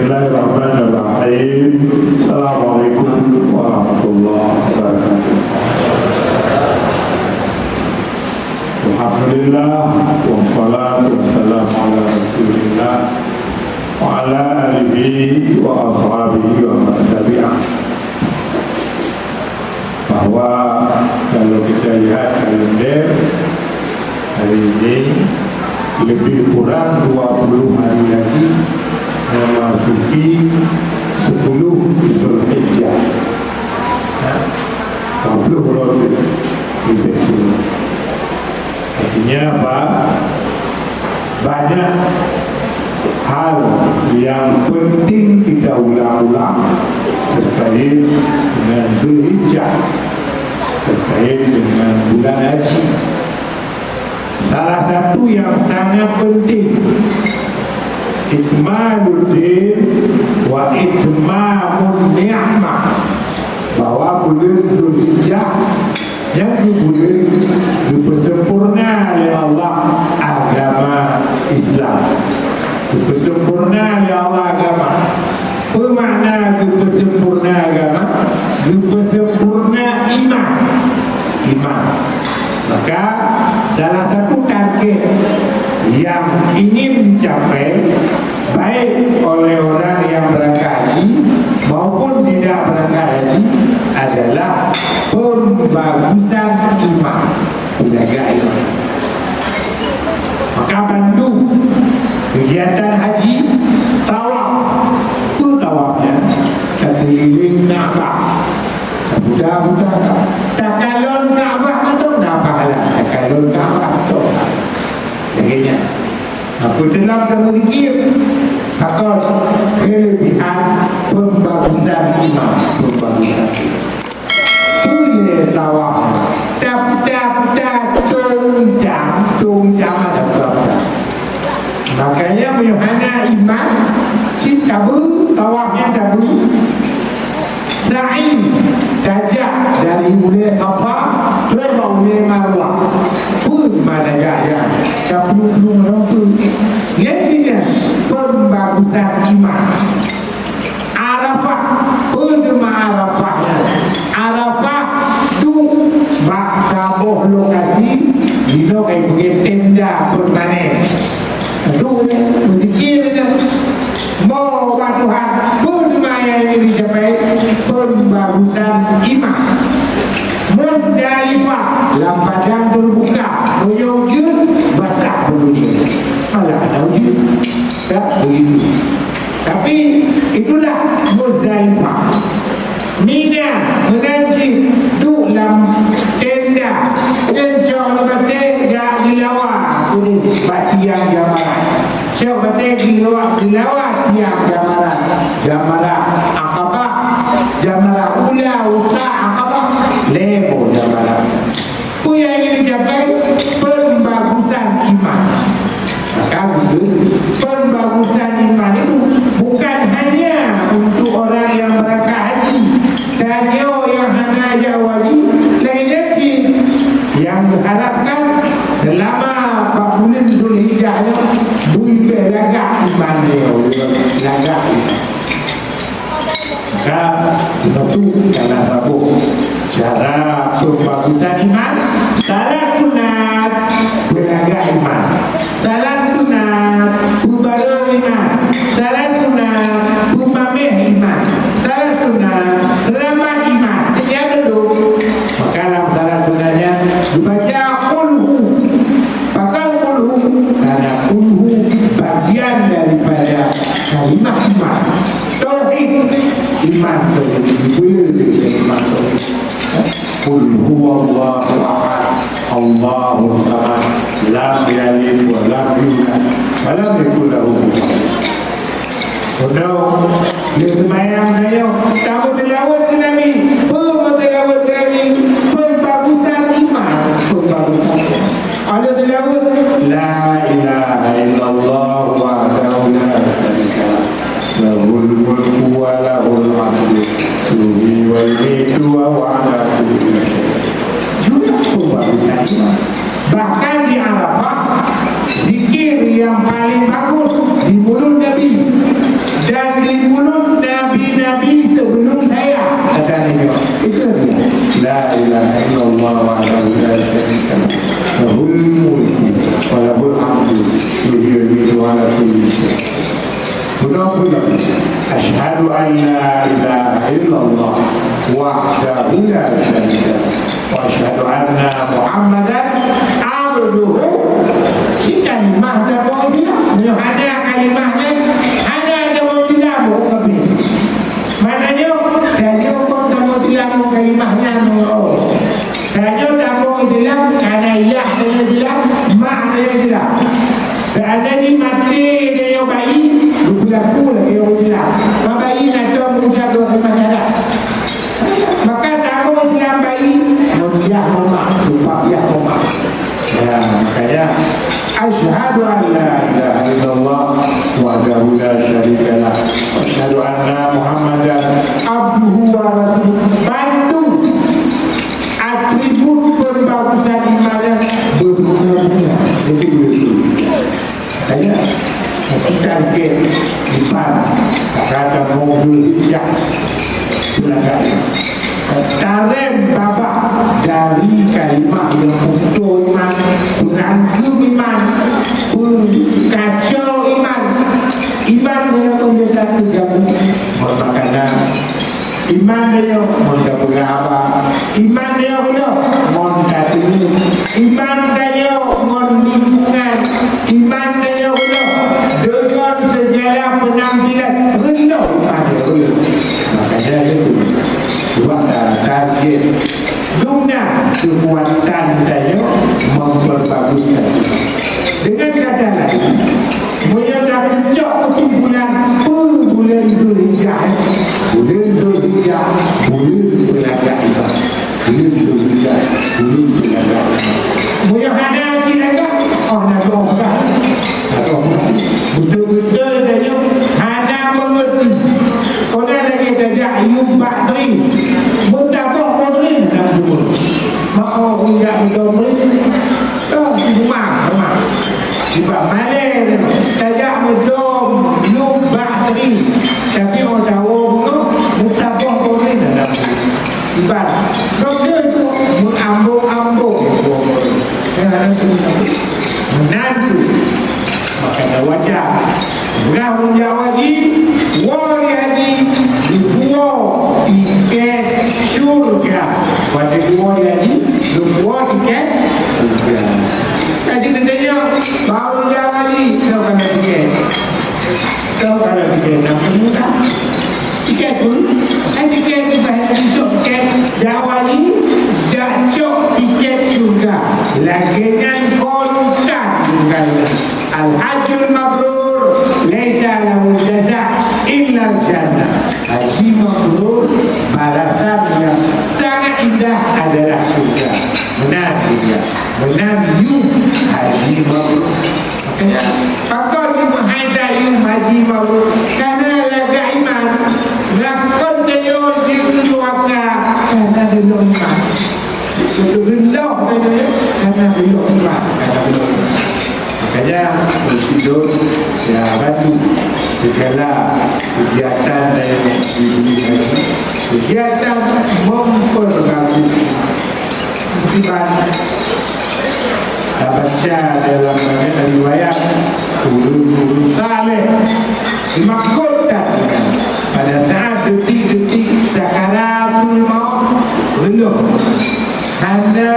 Bismillahirrahmanirrahim. Assalamualaikum warahmatullahi wabarakatuh. Alhamdulillah wassalatu wassalamu ala Rasulillah wa ala alihi wa ashabihi wa man tabi'ah. Bahwa kalau kita lihat kalender hari ini lebih kurang 20 hari lagi memasuki 10 Zulhijjah. 20 lebih dulu. Artinya apa? Banyak hal yang penting kita ulang-ulang terkait dengan Zulhijjah, terkait dengan bulan haji. Salah satu yang sangat penting, ikmalul din wa itmamul ni'mah, bahwa bulan Zulhijjah yang boleh dipersempurna oleh Allah agama Islam, dipersempurna oleh Allah agama. Bermakna dipersempurna agama, dipersempurna iman. Maka salah satu target yang ingin dicapai baik oleh orang yang berangkat haji maupun tidak berangkat haji adalah pembagusan iman, menjaga iman. Maka bantu kegiatan haji tawaf, itu tawafnya keliling Ka'bah, budak-budak takalon Ka'bah itu dah pahala, takalon Ka'bah itu jadinya aku telah memiliki faktor kelebihan pembagusan iman, pembagusan boleh tawaf tunjang ada berapa. Makanya menyuhana iman si tabu tawafnya tabu sa'i tajak dari mulai Safa terus mulai Marwah pun mana jaya tak perlu menentu. Intinya pembagusan iman. Arafah pun cuma Arafahnya. Arafah tu baktaboh lokasi dino kayak pergi tenda permanen. Aduh ni berfikir je mau Tuhan pun cuma yang ini dicapai pembagusan iman. Musdalifah lam padang terbuka menyujud batak berbunyi malah ada wujud tak begitu. Tapi itulah Musdalifah. Mina mengaji tu lam tenda insyaAllah batik gak dilawar kuning batiang jamaran syok batik dilawar tiang jamaran jamaran akabah jamaran ula usaha akabah lebo jamaran itu yang ingin dicapai pembagusan iman. Maka pembagusan iman itu bukan hanya untuk orang yang berangkat haji dan yang hanya jawali lainnya sih yang diharapkan selama 40 Zulhijjah bui berlagak iman dia lagak iman. Maka itu dalam rabuh cara pembagusan iman. Salah sunat berlagak iman, salah sunat pembaru iman, salah sunat pemameh iman, salah sunat selamat iman. Ini ada dulu. Maka dalam salah sunatnya dibaca kulhu, pakai kulhu karena kulhu bagian daripada kalimat iman. Tauhid iman itu iman tauhid. Qul huwallahu ahad Allahus samad lam yalid wa lam yulad wa lam yakul lahu kufuwan ahad. Dia semayang saya kamu tilawat ke Nabi, tilawat ke Nabi, pembagusan iman, pembagusan. Ada tilawat la ilaha illallah wahdahu la syarika lah, lahul mulku wa lahul hamdu yuhyi wa yumiitu wa huwa ala kulli syai'in. Juga pembagusan iman. Bahkan di Arafah zikir yang paling bagus di mulut Nabi dan di illallah wahdahu la syarika lah. Lahul mulku wa lahul hamdu yuhyi wa yumiitu wa ala kulli syai'. Benar-benar asyhadu an la ilaha illallah wahdahu la syarika lah wa asyhadu anna Muhammadan abduhu. Si kalimah dah boleh dia. Ada kalimahnya, ada mau dilamu kami. Maknanya dia pun dah mau dilamu kalimahnya no. Dia dah mau dilamu karena ya dia dilamu, mak dia dilamu. Ada di mati dia bayi, lupa-lupa dia dilamu. Bayi nak tahu mengucap dua kalimat syahadat. Maka tahu dilamu bayi, dia mak, lupa dia mak. Ya, makanya asyhadu an la ilaha illallah wahdahu la syarika lah wa asyhadu anna Muhammadan abduhu wa rasuluh. Bantu atribut perbagusan iman berbunga-bunga. Itu betul. Saya kita ke depan kata mobil hijab silakan. Tarem bapak dari kalimah yang untuk iman, menanggung iman, kacau iman, iman yang membeda tergabung bermakanan, iman dia menggabung apa, iman dia mengkatini, iman dia menlingkungan, iman dia dengan sejarah penampilan rendah iman dia. Makanya itu buat target guna kekuatan daya memperbaguskan. Dengan kata lain, mereka dah kejap ketumpulan bulan Zulhijjah, bulan Zulhijjah, bulan belajar ibadah, bulan Zulhijjah, bulan belajar. Mereka ada silakan, nak doa, betul-betul daya ada mengerti. Orang lagi tajak Ayub Bakri bertabak Bodrin dalam dua maka tidak Bodrin rumah sebab malam tajak Ayub Bakri tapi orang tahu bertabak Bodrin dalam dua sebab dia itu mengambung-ambung menantu makanya wajah Gahun Jawadi Wariadi dibuang tiket syurga. Pada Wariadi dibuang tiket syurga. Jadi katanya baru Jawadi kau kena tiket. Kau kena tiket nak mudah. Tiket pun tiket tu bahaya tiket Jawadi jatuh tiket syurga. Lagian kontan Al-Hajjul Mabrur laisa lahu jaza' illa al-jannah. Haji mabrur balasan yang sangat indah adalah surga. Benar juga. Benar you haji mabrur. Makanya pakar you menghadap you haji mabrur karena laga iman. Lakon tayo you waka karena belum iman. Rendah tayo karena belum iman. Makanya berhidup ya bantu segala kegiatan yang diberikan, kegiatan memperbagus iman. Baca dalam banyak riwayat Ulul Saleh dimaksudkan pada saat detik-detik sakaratul maut belum hanya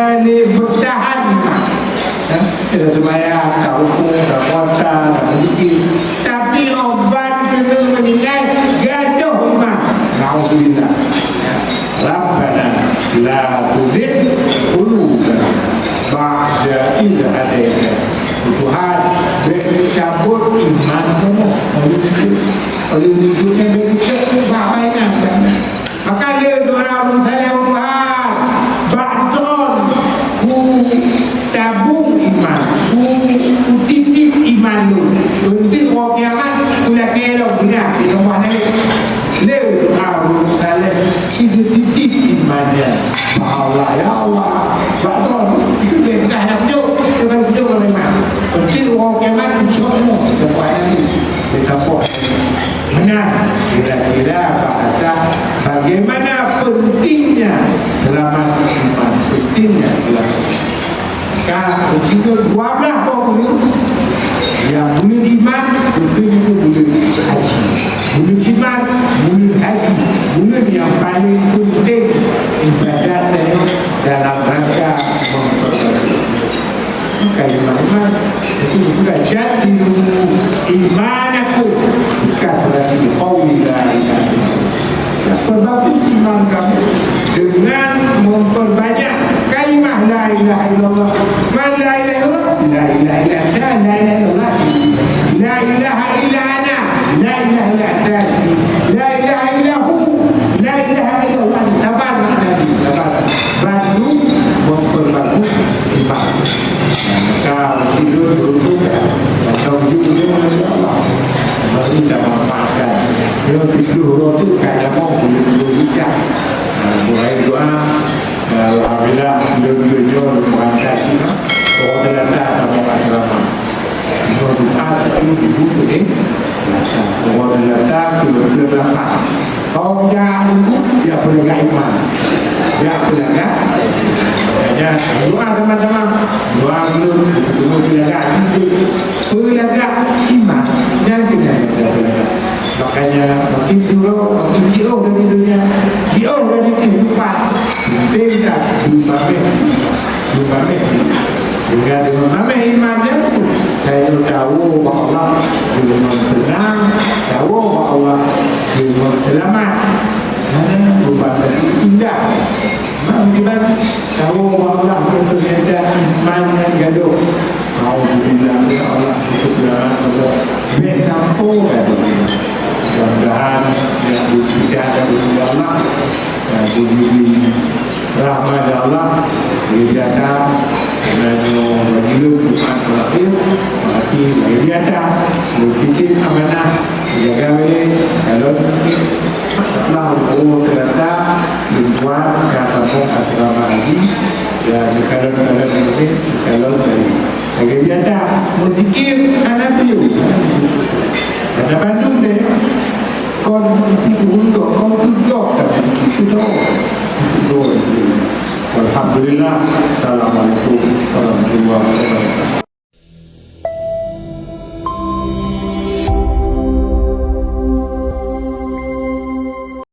bertahan iman. Kita terbayang, tak hukum, tak kuasa, tak sedikit. Tapi obat kena meninggal, gaduh iman. Alhamdulillah. Rabbana la tuzigh qulubana ba'da idh hadaytana. Tuhan, beri cabut iman kamu. Oleh wujudnya beri cabut bahayanya. Maka dia doa saya Tuhan, ba'don ku tabung iman, ku titip iman lu. Untuk orang kiamat, ku dah kelok benar di rumah ni. Leu doa saya, kita titip imannya. Allah ya Allah, ba'don itu bukan nak pujuk, bukan pujuk orang iman. Untuk orang kiamat ku semua di rumah ni. Kita buat benar. Kira-kira bahasa bagaimana pentingnya selamat iman, pentingnya Nah, kita 12 orang yang boleh iman, betul-betul boleh haji. Boleh iman, boleh haji. Boleh yang paling penting ibadat dalam rangka memperbaiki. Iman itu juga jadi iman aku bukan berarti qauli la ilaha illallah. Perbagus iman kamu dengan memperbanyak kalimah la ilaha illallah. Man la ilaha illallah, la ilaha illa anta, la ilaha illallah, la ilaha illa ana, la ilaha illa anta, la ilaha illa hu, la ilaha illallah. Tabar makna tabar. Bantu memperbagus iman. Maka tidur beruntung atau tidur oleh Allah mesti kita memanfaatkan. Kalau tidur itu kadang mau bijak. Mulai doa, alhamdulillah beliau memanfaatkan kita. Orang terletak dalam asrama. Doa itu dibutuh ni. Orang terletak betul lapar. Kau jangan dia penegak iman. Dia penegak. Ya, doa teman-teman. Doa belum penegak iman dan penegak. Makanya makin jauh, makin jauh dari dunia, jauh dari kehidupan. Tidak dibalik. Dengan memahami imannya, saya tahu bahawa Allah dengan tenang, tahu bahawa Allah dengan selamat. Bukan indah. Kita tahu bahawa Allah ternyata iman yang gaduh. Alhamdulillah Allah untuk jalan Allah. Betampo mudah-mudahan yang berbicara dari Allah dan berdiri rahmat Allah berbicara dan berjilid Tuhan terakhir mati berbicara berpikir amanah jaga oleh kalau Allah ternyata membuat kampung asrama lagi dan kalau ini kalau dari berbicara musikir anak beliau ada Bandung deh kon untuk kon tujuh itu alhamdulillah. Assalamualaikum warahmatullahi wabarakatuh.